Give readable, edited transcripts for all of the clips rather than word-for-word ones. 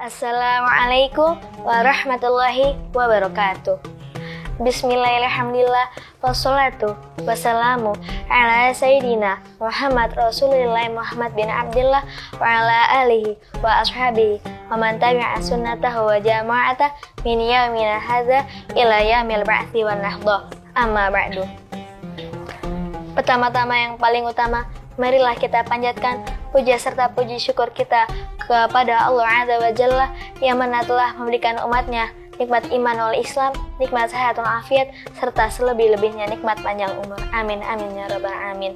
Assalamualaikum warahmatullahi wabarakatuh. Bismillahirrahmanirrahim. Wassalatu wassalamu ala sayyidina Muhammad Rasulullah Muhammad bin Abdullah wa ala alihi wa ashabihi wa man tabi'a sunnatahu wa jama'ata min yaumina hadza ila yaumil ba'tsi wan nahdha. Amma ba'du. Pertama-tama yang paling utama, marilah kita panjatkan puja serta puji syukur kita kepada Allah Azza wa Jalla yang mana telah memberikan umatnya nikmat iman wal Islam, nikmat sehat wal afiat, serta selebih-lebihnya nikmat panjang umur. Amin, amin, ya rabbal alamin.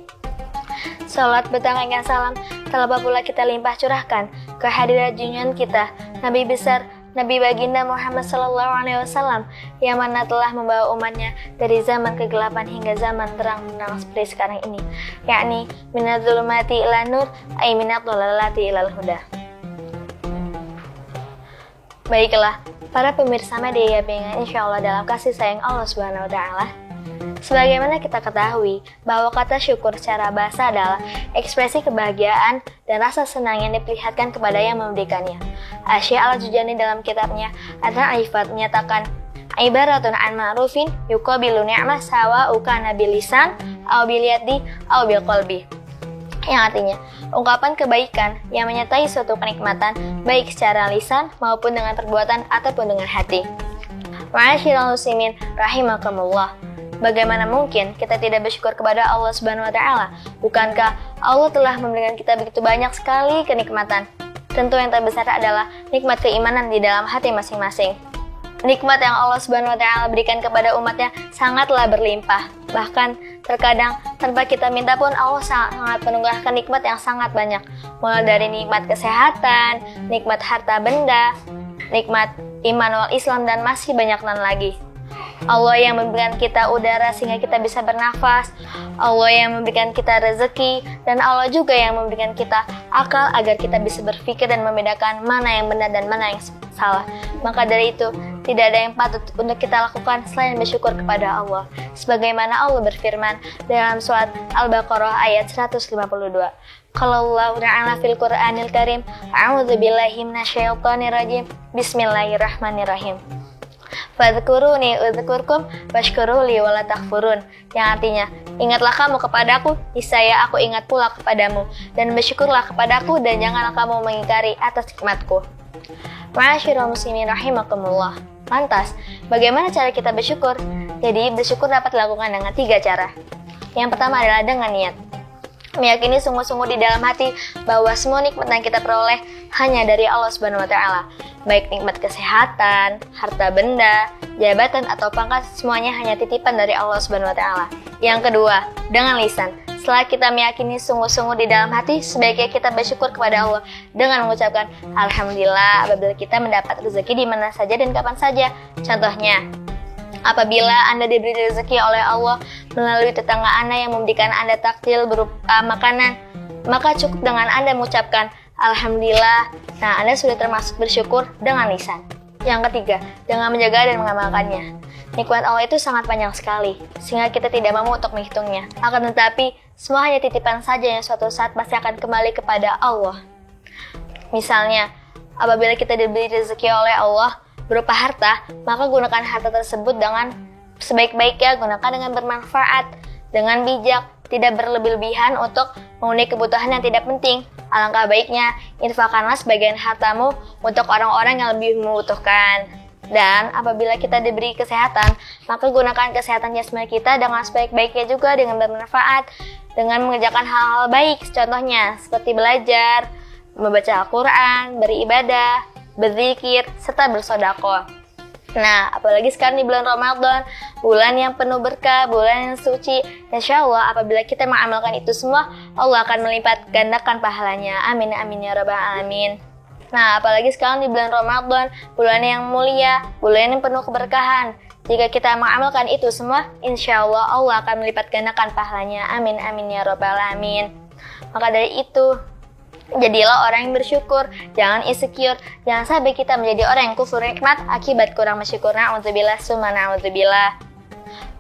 Salat bertangaikan salam telah pula kita limpah curahkan ke hadirat junjungan kita, Nabi besar, Nabi baginda Muhammad SAW, yang mana telah membawa umatnya dari zaman kegelapan hingga zaman terang-benderang seperti sekarang ini, yakni minadz-dzulumati ila nur, ay minadz-dhalalati ilal huda. Baiklah, para pemirsa media pengen insyaallah dalam kasih sayang Allah Subhanahu wa taala. Sebagaimana kita ketahui bahwa kata syukur secara bahasa adalah ekspresi kebahagiaan dan rasa senang yang diperlihatkan kepada yang memberikannya. Asy al-Juzjani dalam kitabnya At-Ta'ifat menyatakan, ibaratun an ma'rufin yuqabilu ni'mah sawa'u kana bilisan aw bilyadi aw bilqalbi. Yang artinya, ungkapan kebaikan yang menyertai suatu kenikmatan baik secara lisan maupun dengan perbuatan ataupun dengan hati. Ma'asyiral muslimin rahimakumullah. Bagaimana mungkin kita tidak bersyukur kepada Allah Subhanahu wa taala? Bukankah Allah telah memberikan kita begitu banyak sekali kenikmatan? Tentu yang terbesar adalah nikmat keimanan di dalam hati masing-masing. Nikmat yang Allah Subhanahu wa taala berikan kepada umatnya sangatlah berlimpah. Bahkan terkadang tanpa kita minta pun Allah sangat menunggahkan nikmat yang sangat banyak. Mulai dari nikmat kesehatan, nikmat harta benda, nikmat iman wal Islam, dan masih banyak lagi. Allah yang memberikan kita udara sehingga kita bisa bernafas, Allah yang memberikan kita rezeki, dan Allah juga yang memberikan kita akal agar kita bisa berpikir dan membedakan mana yang benar dan mana yang salah. Maka dari itu, tidak ada yang patut untuk kita lakukan selain bersyukur kepada Allah. Sebagaimana Allah berfirman dalam surat Al-Baqarah ayat 152. Qala Allahu ta'ala fil Qur'anil Karim, a'udzubillahi minasyaitonir rajim. Bismillahirrahmanirrahim. Fadhkuruni udzkurkum washkuruli wala takfurun, yang artinya, ingatlah kamu kepadaku, niscaya aku ingat pula kepadamu, dan bersyukurlah kepadaku dan janganlah kamu mengingkari atas nikmatku. Ma'asyiral muslimin rahimakumullah. Lantas, bagaimana cara kita bersyukur? Jadi, bersyukur dapat dilakukan dengan 3 cara. Yang pertama adalah dengan niat. Meyakini sungguh-sungguh di dalam hati bahwa semua nikmat yang kita peroleh hanya dari Allah Subhanahu wa taala. Baik nikmat kesehatan, harta benda, jabatan atau pangkat, semuanya hanya titipan dari Allah Subhanahu wa taala. Yang kedua, dengan lisan. Setelah kita meyakini sungguh-sungguh di dalam hati, sebaiknya kita bersyukur kepada Allah dengan mengucapkan alhamdulillah apabila kita mendapat rezeki di mana saja dan kapan saja. Contohnya, apabila Anda diberi rezeki oleh Allah melalui tetangga Anda yang memberikan Anda takjil berupa makanan, maka cukup dengan Anda mengucapkan alhamdulillah. Nah, Anda sudah termasuk bersyukur dengan lisan. Yang ketiga, dengan menjaga dan mengamalkannya. Nikmat Allah itu sangat banyak sekali, sehingga kita tidak mampu untuk menghitungnya. Akan tetapi, semua hanya titipan saja yang suatu saat pasti akan kembali kepada Allah. Misalnya, apabila kita diberi rezeki oleh Allah berupa harta, maka gunakan harta tersebut dengan sebaik-baiknya, gunakan dengan bermanfaat, dengan bijak, tidak berlebih-lebihan untuk memenuhi kebutuhan yang tidak penting. Alangkah baiknya, infakkanlah sebagian hartamu untuk orang-orang yang lebih membutuhkan. Dan apabila kita diberi kesehatan, maka gunakan kesehatan jasmani kita dengan sebaik-baiknya juga, dengan bermanfaat, dengan mengerjakan hal-hal baik, contohnya seperti belajar, membaca Al-Quran, beribadah, berzikir, serta bersedekah. Nah, apalagi sekarang di bulan Ramadan, bulan yang penuh berkah, bulan yang suci. Insya Allah, apabila kita mengamalkan itu semua, Allah akan melipat gandakan pahalanya. Amin, amin, ya rabbal alamin. Nah, apalagi sekarang di bulan Ramadan, bulan yang mulia, bulan yang penuh keberkahan. Jika kita mengamalkan itu semua, insya Allah, Allah akan melipat gandakan pahalanya. Amin, amin, ya rabbal alamin. Maka dari itu, jadilah orang yang bersyukur, jangan insecure, jangan sampai kita menjadi orang yang kufur nikmat akibat kurang bersyukur. Na'udzubillah, summa na'udzubillah.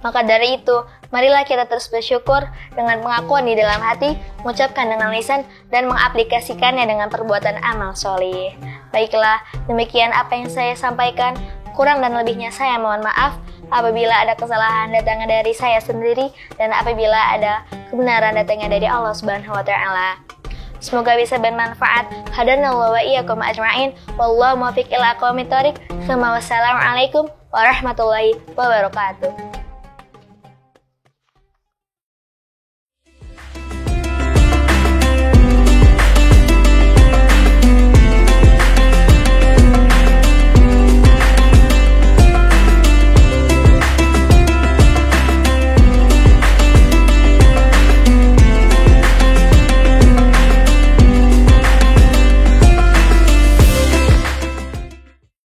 Maka dari itu, marilah kita terus bersyukur dengan pengakuan di dalam hati, mengucapkan dengan lisan, dan mengaplikasikannya dengan perbuatan amal soleh. Baiklah, demikian apa yang saya sampaikan. Kurang dan lebihnya saya mohon maaf. Apabila ada kesalahan datangnya dari saya sendiri, dan apabila ada kebenaran datangnya dari Allah Subhanahu wa Ta'ala. Semoga bisa bermanfaat. Hadanallahu wa iyyakum ajma'in. Wallahu muwaffiq ila aqwamit thoriq. Wassalamualaikum warahmatullahi wabarakatuh.